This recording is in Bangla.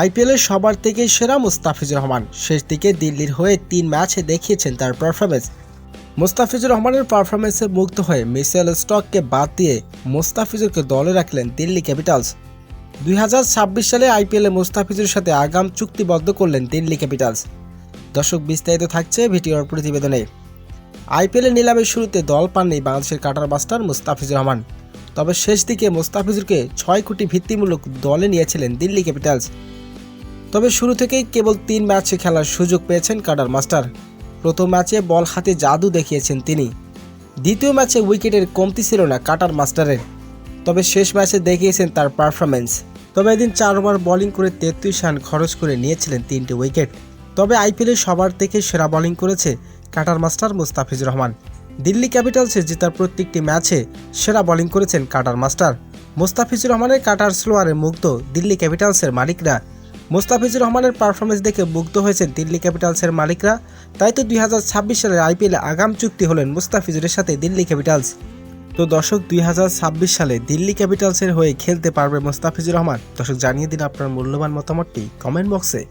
আইপিএলের সবার থেকে সেরা মুস্তাফিজুর রহমান শেষ দিকে দিল্লির হয়ে ৩ ম্যাচে দেখিয়েছেন তার পারফরমেন্স। মুস্তাফিজুর রহমানের পারফরমেন্সে মুগ্ধ হয়ে মিচেল স্টককে বাদ দিয়ে মুস্তাফিজুরকে দলে রাখলেন দিল্লি ক্যাপিটালস। 2026 সালে আইপিএলে মুস্তাফিজুরের সাথে আগাম চুক্তিবদ্ধ করলেন দিল্লি ক্যাপিটালস। দর্শক, বিস্তারিত থাকছে ভিডিওর প্রতিবেদনে। আইপিএলের নিলামের শুরুতে দল পাননি বাংলাদেশের কাটার মাস্টার মুস্তাফিজুর রহমান, তবে শেষ দিকে মুস্তাফিজুরকে 6 কোটি ভিত্তিমূলক দলে নিয়েছিলেন দিল্লি ক্যাপিটালস। তবে শুরু থেকেই কেবল 3 ম্যাচে খেলার সুযোগ পেয়েছেন কাটার মাস্টার। প্রথম ম্যাচে বল হাতে জাদু দেখিয়েছেন তিনি। দ্বিতীয় ম্যাচে উইকেটের কমতি ছিল না কাটার মাস্টারের, তবে শেষ ম্যাচে দেখিয়েছেন তার পারফরমেন্স। তবে এদিন 4 ওভার বোলিং করে 33 রান খরচ করে নিয়েছিলেন 3টি উইকেট। তবে আইপিএলের সবার থেকে সেরা বোলিং করেছে কাটার মাস্টার মুস্তাফিজুর রহমান। দিল্লি ক্যাপিটালসে জেতার প্রত্যেকটি ম্যাচে সেরা বোলিং করেছেন কাটার মাস্টার। মুস্তাফিজুর রহমানের কাটার স্লোয়ারে মুগ্ধ দিল্লি ক্যাপিটালসের মালিকরা। মুস্তাফিজুর রহমানের পারফরমেন্স দেখে মুগ্ধ হয়েছেন দিল্লি ক্যাপিটালসের মালিকরা। তাই তো 2026 সালের আইপিএলে আগাম চুক্তি হলেন মুস্তাফিজুরের সাথে দিল্লি ক্যাপিটালস। তো দর্শক, 2026 সালে দিল্লি ক্যাপিটালসের হয়ে খেলতে পারবে মুস্তাফিজুর রহমান? দর্শক, জানিয়ে দিন আপনার মূল্যবান মতামতটি কমেন্ট বক্সে।